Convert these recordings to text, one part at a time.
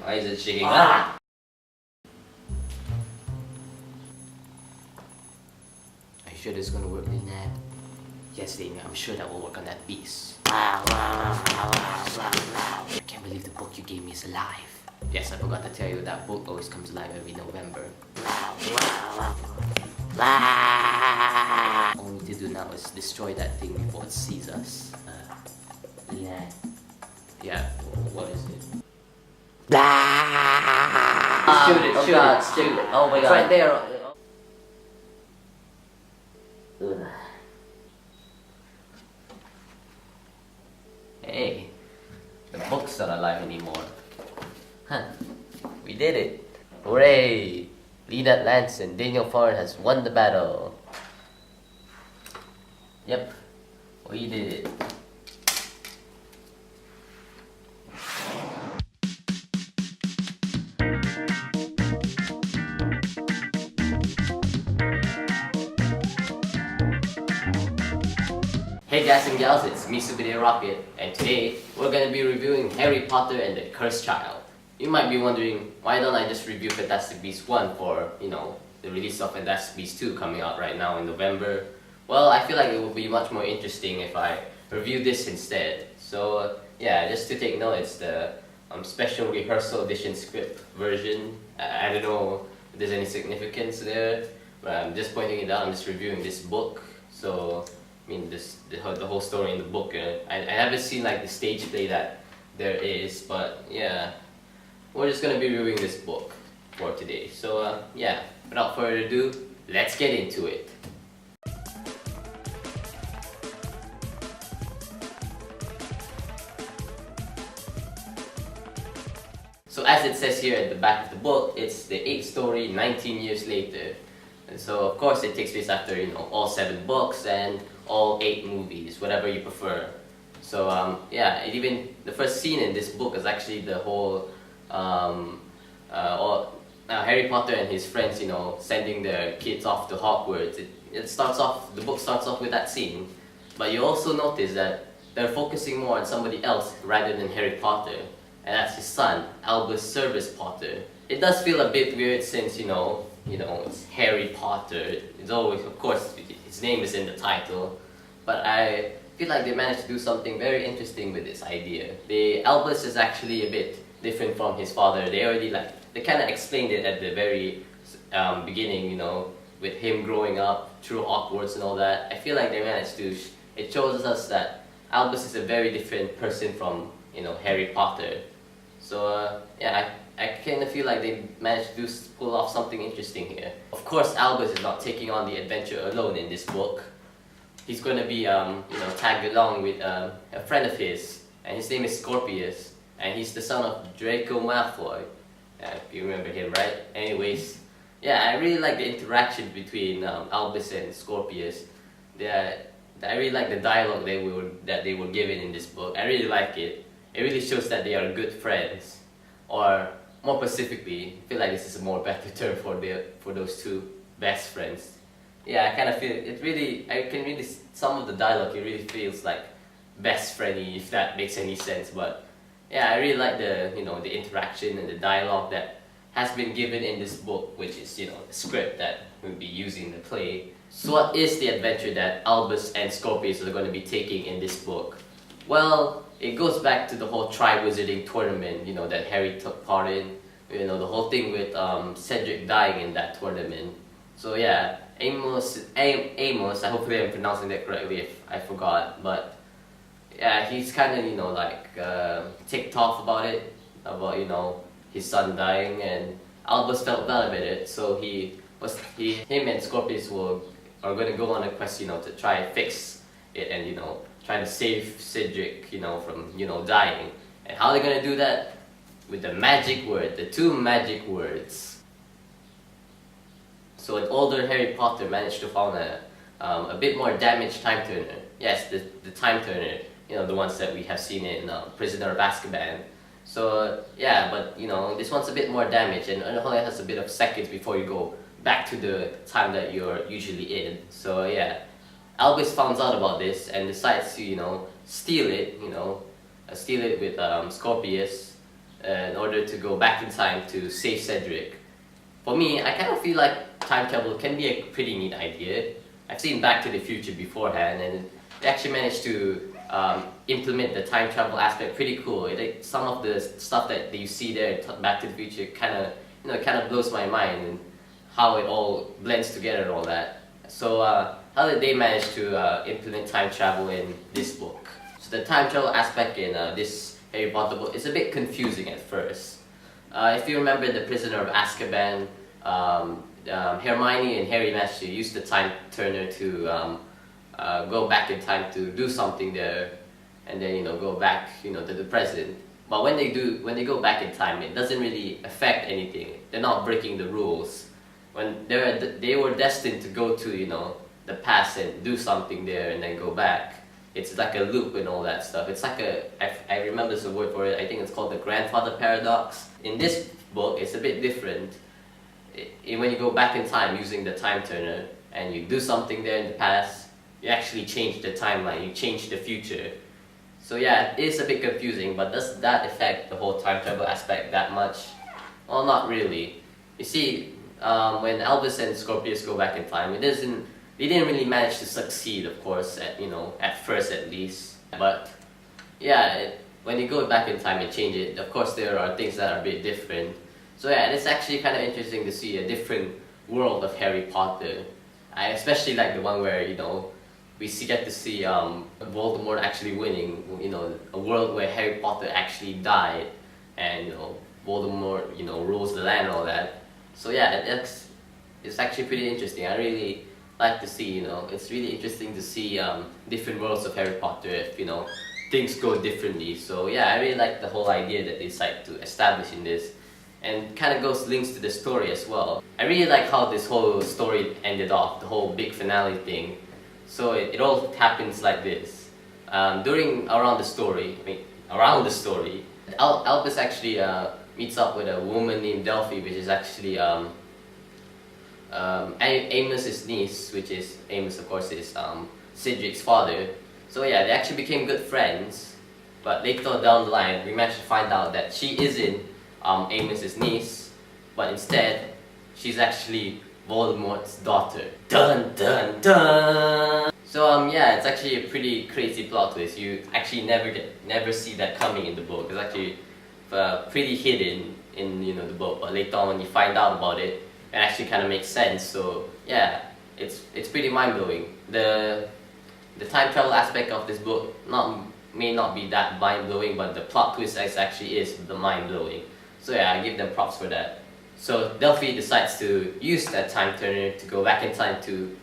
Why is it shaking? Ah! Are you sure this is gonna work, Lynette? Yes, Damien, I'm sure that will work on that piece. I can't believe the book you gave me is alive. Yes, I forgot to tell you that book always comes alive every November. All we need to do now is destroy that thing before it sees us. Yeah. Yeah, what is it? Shoot it, shoot it, shoot it. Oh my god. It's right there. Hey, the book's not alive anymore. Huh, we did it. Hooray! Lynette Lance and Daniel Farr has won the battle. Yep, we did it. Hey guys and gals, it's me Super Rocket, and today we're gonna be reviewing Harry Potter and the Cursed Child. You might be wondering, why don't I just review Fantastic Beasts 1 for, the release of Fantastic Beasts 2 coming out right now in November? Well, I feel like it would be much more interesting if I review this instead. So yeah, just to take note, it's the special rehearsal edition script version. I don't know if there's any significance there, but I'm just pointing it out. I'm just reviewing this book. So I mean, the whole story in the book. I haven't seen like the stage play that there is, but yeah, we're just gonna be reviewing this book for today. So yeah, without further ado, let's get into it. So as it says here at the back of the book, it's the 8th story 19 years later. And so of course it takes place after, all 7 books and all 8 movies, whatever you prefer. So yeah, even the first scene in this book is actually the whole Harry Potter and his friends, sending their kids off to Hogwarts. The book starts off with that scene, but you also notice that they're focusing more on somebody else rather than Harry Potter, and that's his son, Albus Servus Potter. It does feel a bit weird since, it's Harry Potter. It's always, of course, his name is in the title, but I feel like they managed to do something very interesting with this idea. Albus is actually a bit different from his father. They kind of explained it at the very beginning, with him growing up through Hogwarts and all that. I feel like they managed to, it shows us that Albus is a very different person from, Harry Potter. So yeah, I kind of feel like they managed to pull off something interesting here. Of course, Albus is not taking on the adventure alone in this book. He's going to be, tagged along with a friend of his, and his name is Scorpius, and he's the son of Draco Malfoy. If you remember him, right? Anyways, yeah, I really like the interaction between Albus and Scorpius. I really like the dialogue that they were given in this book. I really like it. It really shows that they are good friends, or more specifically, I feel like this is a more better term for those two best friends. Yeah, I kind of feel some of the dialogue, it really feels like best friendly, if that makes any sense. But yeah, I really like the interaction and the dialogue that has been given in this book, which is, the script that we'll be using in the play. So what is the adventure that Albus and Scorpius are going to be taking in this book? Well, it goes back to the whole Triwizarding tournament, that Harry took part in. The whole thing with Cedric dying in that tournament. So yeah, Amos, hopefully I'm pronouncing that correctly if I forgot, but yeah, he's kind of, ticked off about it, about, his son dying, and Albus felt bad about it, so him and Scorpius are going to go on a quest, to try and fix it and, try to save Cedric, from, dying. And how are they going to do that? With the magic word, the 2 magic words. So an older Harry Potter managed to find a bit more damaged time turner. Yes, the time turner, the ones that we have seen in Prisoner of Azkaban. So yeah, but this one's a bit more damaged, and it only has a bit of seconds before you go back to the time that you're usually in. So yeah, Albus finds out about this and decides to steal it with Scorpius. in order to go back in time to save Cedric. For me, I kind of feel like time travel can be a pretty neat idea. I've seen Back to the Future beforehand, and they actually managed to implement the time travel aspect pretty cool. Some of the stuff that you see there in Back to the Future kind of blows my mind, and how it all blends together and all that. So how did they manage to implement time travel in this book? So the time travel aspect in this Harry Potter book is a bit confusing at first. If you remember The Prisoner of Azkaban, Hermione and Harry managed to use the time turner to go back in time to do something there, and then go back to the present. But when they go back in time, it doesn't really affect anything. They're not breaking the rules. When they were destined to go to the past and do something there and then go back. It's like a loop and all that stuff. It's like I remember the word for it. I think it's called the grandfather paradox. In this book, it's a bit different. When you go back in time using the time turner and you do something there in the past, you actually change the timeline. You change the future. So yeah, it is a bit confusing, but does that affect the whole time travel aspect that much? Well, not really. You see, when Albus and Scorpius go back in time, they didn't really manage to succeed, of course, at first at least. But yeah, when you go back in time and change it, of course there are things that are a bit different. So yeah, it's actually kind of interesting to see a different world of Harry Potter. I especially like the one where get to see Voldemort actually winning. A world where Harry Potter actually died, and Voldemort rules the land and all that. So yeah, it's actually pretty interesting. I really like to see, it's really interesting to see different worlds of Harry Potter if, things go differently. So yeah, I really like the whole idea that they decide to establish in this, and kind of links to the story as well. I really like how this whole story ended off, the whole big finale thing. So it all happens like this. Around the story, Albus actually meets up with a woman named Delphi, which is actually Amos's niece, which is Amos, of course, is Cedric's father. So yeah, they actually became good friends. But later down the line, we managed to find out that she isn't Amos's niece, but instead, she's actually Voldemort's daughter. Dun dun dun! So yeah, it's actually a pretty crazy plot twist. You actually never see that coming in the book. It's actually pretty hidden in the book, but later on when you find out about it, it actually kind of makes sense. So yeah, it's pretty mind-blowing. The time travel aspect of this book may not be that mind-blowing, but the plot twist actually is the mind-blowing. So yeah, I give them props for that. So Delphi decides to use that time turner to go back in time to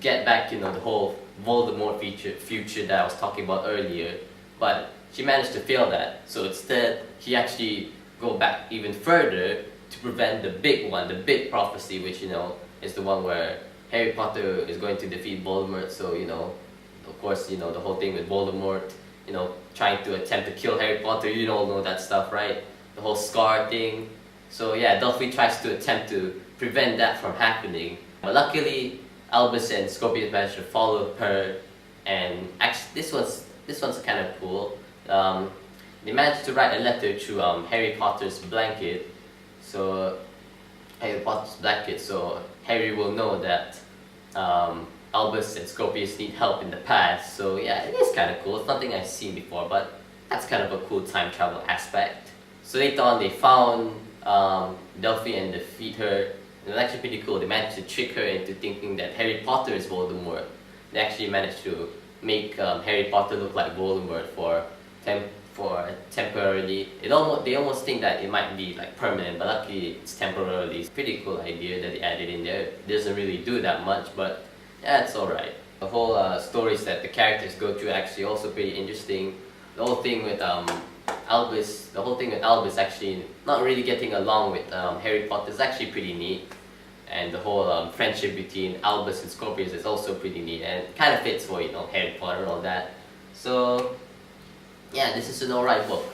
get back the whole Voldemort future that I was talking about earlier, but she managed to fail that. So instead, she actually go back even further to prevent the big one, the big prophecy, which is the one where Harry Potter is going to defeat Voldemort. So of course the whole thing with Voldemort, trying to attempt to kill Harry Potter. You all know that stuff, right? The whole scar thing. So yeah, Delphi tries to attempt to prevent that from happening. But luckily, Albus and Scorpius managed to follow her, and actually this one's kind of cool. They managed to write a letter to Harry Potter's blanket. So Harry will know that Albus and Scorpius need help in the past. So yeah, it is kind of cool. It's nothing I've seen before, but that's kind of a cool time travel aspect. So later on, they found Delphi and defeat her. And it's actually pretty cool. They managed to trick her into thinking that Harry Potter is Voldemort. They actually managed to make Harry Potter look like Voldemort for temporarily. They almost think that it might be like permanent, but luckily it's temporarily. It's a pretty cool idea that they added in there. It doesn't really do that much, but yeah, it's alright. The whole stories that the characters go through actually also pretty interesting. The whole thing with Albus actually not really getting along with Harry Potter is actually pretty neat. And the whole friendship between Albus and Scorpius is also pretty neat, and it kind of fits for Harry Potter and all that. So yeah, this is an alright book.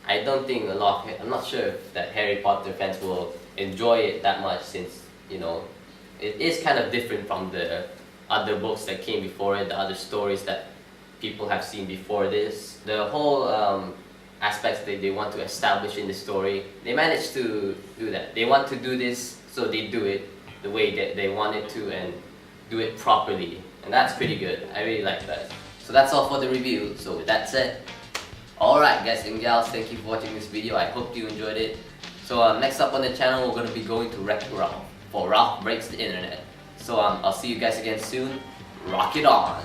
I'm not sure if that Harry Potter fans will enjoy it that much, since it is kind of different from the other books that came before it, the other stories that people have seen before this. The whole aspects that they want to establish in the story. They managed to do that. They want to do this, so they do it the way that they want it to and do it properly. And that's pretty good. I really like that. So that's all for the review. So with that said, alright guys and gals, thank you for watching this video. I hope you enjoyed it. So next up on the channel, we're going to be going to Wreck-It Ralph for Ralph Breaks the Internet. So I'll see you guys again soon. Rock it on!